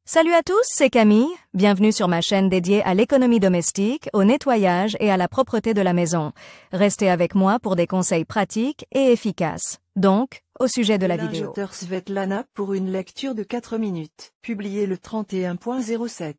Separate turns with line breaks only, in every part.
Salut à tous, c'est Camille. Bienvenue sur ma chaîne dédiée à l'économie domestique, au nettoyage et à la propreté de la maison. Restez avec moi pour des conseils pratiques et efficaces. Donc, au sujet de la vidéo.
Lingeteur Svetlana pour une lecture de 4 minutes. Publié le 31.07.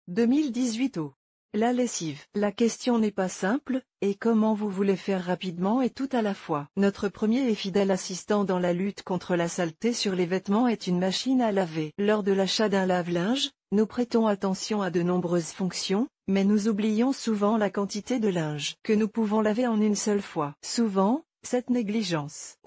2018 au. La lessive. La question n'est pas simple, et comment vous voulez faire rapidement et tout à la fois. Notre premier et fidèle assistant dans la lutte contre la saleté sur les vêtements est une machine à laver. Lors de l'achat d'un lave-linge, nous prêtons attention à de nombreuses fonctions, mais nous oublions souvent la quantité de linge que nous pouvons laver en une seule fois. Souvent, cette négligence.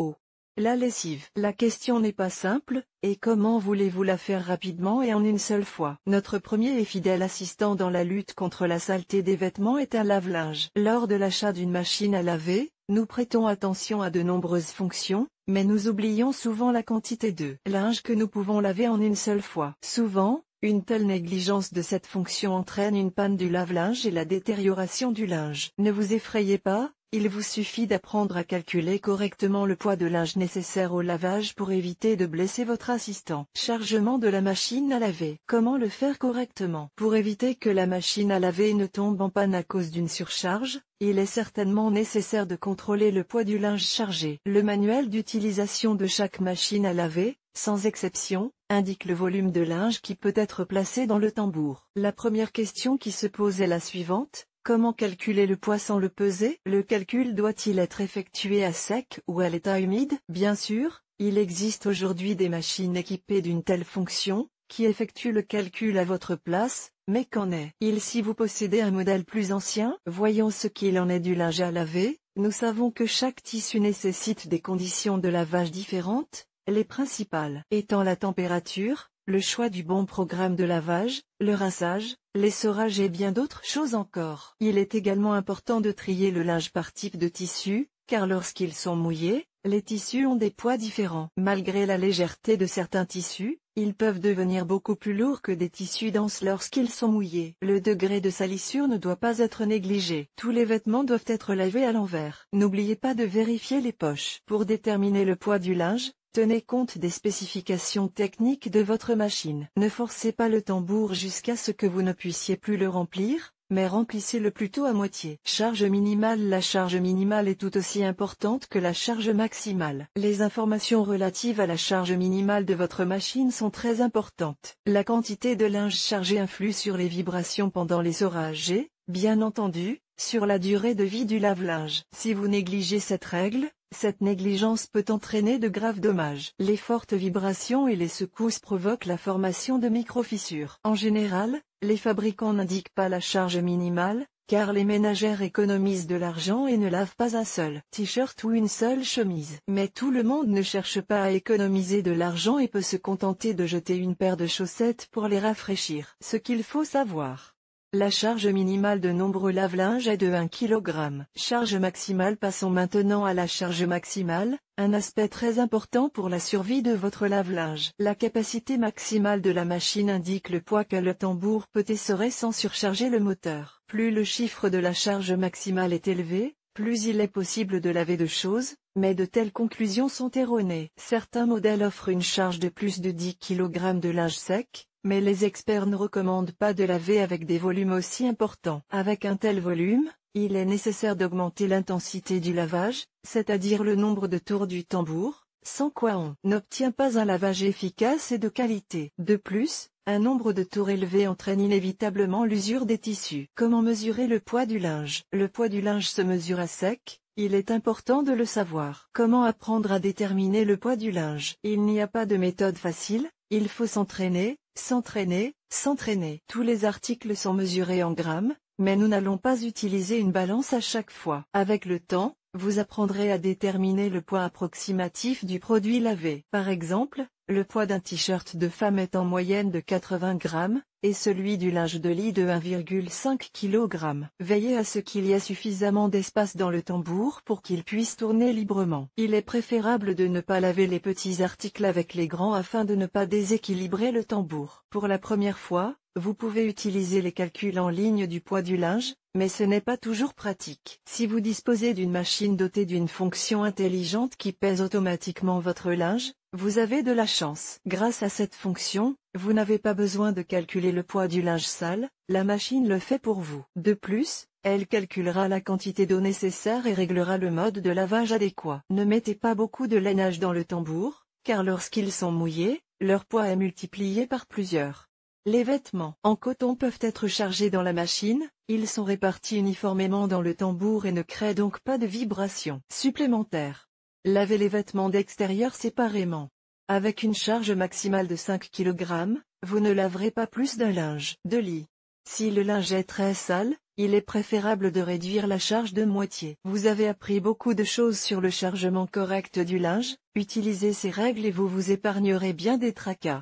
La lessive. La question n'est pas simple, et comment voulez-vous la faire rapidement et en une seule fois? Notre premier et fidèle assistant dans la lutte contre la saleté des vêtements est un lave-linge. Lors de l'achat d'une machine à laver, nous prêtons attention à de nombreuses fonctions, mais nous oublions souvent la quantité de linge que nous pouvons laver en une seule fois. Souvent, une telle négligence de cette fonction entraîne une panne du lave-linge et la détérioration du linge. Ne vous effrayez pas. Il vous suffit d'apprendre à calculer correctement le poids de linge nécessaire au lavage pour éviter de blesser votre assistant. Chargement de la machine à laver. Comment le faire correctement? Pour éviter que la machine à laver ne tombe en panne à cause d'une surcharge, il est certainement nécessaire de contrôler le poids du linge chargé. Le manuel d'utilisation de chaque machine à laver, sans exception, indique le volume de linge qui peut être placé dans le tambour. La première question qui se pose est la suivante. Comment calculer le poids sans le peser? Le calcul doit-il être effectué à sec ou à l'état humide? Bien sûr, il existe aujourd'hui des machines équipées d'une telle fonction, qui effectuent le calcul à votre place, mais qu'en est-il si vous possédez un modèle plus ancien? Voyons ce qu'il en est du linge à laver. Nous savons que chaque tissu nécessite des conditions de lavage différentes, les principales étant la température, le choix du bon programme de lavage, le rinçage, l'essorage et bien d'autres choses encore. Il est également important de trier le linge par type de tissu, car lorsqu'ils sont mouillés, les tissus ont des poids différents. Malgré la légèreté de certains tissus, ils peuvent devenir beaucoup plus lourds que des tissus denses lorsqu'ils sont mouillés. Le degré de salissure ne doit pas être négligé. Tous les vêtements doivent être lavés à l'envers. N'oubliez pas de vérifier les poches. Pour déterminer le poids du linge, tenez compte des spécifications techniques de votre machine. Ne forcez pas le tambour jusqu'à ce que vous ne puissiez plus le remplir, mais remplissez-le plutôt à moitié. Charge minimale. La charge minimale est tout aussi importante que la charge maximale. Les informations relatives à la charge minimale de votre machine sont très importantes. La quantité de linge chargé influe sur les vibrations pendant l'essorage et, bien entendu, sur la durée de vie du lave-linge. Si vous négligez cette règle, cette négligence peut entraîner de graves dommages. Les fortes vibrations et les secousses provoquent la formation de micro-fissures. En général, les fabricants n'indiquent pas la charge minimale, car les ménagères économisent de l'argent et ne lavent pas un seul t-shirt ou une seule chemise. Mais tout le monde ne cherche pas à économiser de l'argent et peut se contenter de jeter une paire de chaussettes pour les rafraîchir. Ce qu'il faut savoir. La charge minimale de nombreux lave-linges est de 1 kg. Charge maximale. Passons maintenant à la charge maximale, un aspect très important pour la survie de votre lave-linge. La capacité maximale de la machine indique le poids que le tambour peut essorer sans surcharger le moteur. Plus le chiffre de la charge maximale est élevé, plus il est possible de laver de choses, mais de telles conclusions sont erronées. Certains modèles offrent une charge de plus de 10 kg de linge sec, mais les experts ne recommandent pas de laver avec des volumes aussi importants. Avec un tel volume, il est nécessaire d'augmenter l'intensité du lavage, c'est-à-dire le nombre de tours du tambour, sans quoi on n'obtient pas un lavage efficace et de qualité. De plus, un nombre de tours élevé entraîne inévitablement l'usure des tissus. Comment mesurer le poids du linge? Le poids du linge se mesure à sec. Il est important de le savoir. Comment apprendre à déterminer le poids du linge? Il n'y a pas de méthode facile, il faut s'entraîner, s'entraîner, s'entraîner. Tous les articles sont mesurés en grammes, mais nous n'allons pas utiliser une balance à chaque fois. Avec le temps, vous apprendrez à déterminer le poids approximatif du produit lavé. Par exemple, le poids d'un t-shirt de femme est en moyenne de 80 grammes, et celui du linge de lit de 1,5 kg. Veillez à ce qu'il y ait suffisamment d'espace dans le tambour pour qu'il puisse tourner librement. Il est préférable de ne pas laver les petits articles avec les grands afin de ne pas déséquilibrer le tambour. Pour la première fois, vous pouvez utiliser les calculs en ligne du poids du linge, mais ce n'est pas toujours pratique. Si vous disposez d'une machine dotée d'une fonction intelligente qui pèse automatiquement votre linge, vous avez de la chance. Grâce à cette fonction, vous n'avez pas besoin de calculer le poids du linge sale, la machine le fait pour vous. De plus, elle calculera la quantité d'eau nécessaire et réglera le mode de lavage adéquat. Ne mettez pas beaucoup de lainage dans le tambour, car lorsqu'ils sont mouillés, leur poids est multiplié par plusieurs. Les vêtements en coton peuvent être chargés dans la machine, ils sont répartis uniformément dans le tambour et ne créent donc pas de vibrations supplémentaires. Lavez les vêtements d'extérieur séparément. Avec une charge maximale de 5 kg, vous ne laverez pas plus d'un linge de lit. Si le linge est très sale, il est préférable de réduire la charge de moitié. Vous avez appris beaucoup de choses sur le chargement correct du linge, utilisez ces règles et vous vous épargnerez bien des tracas.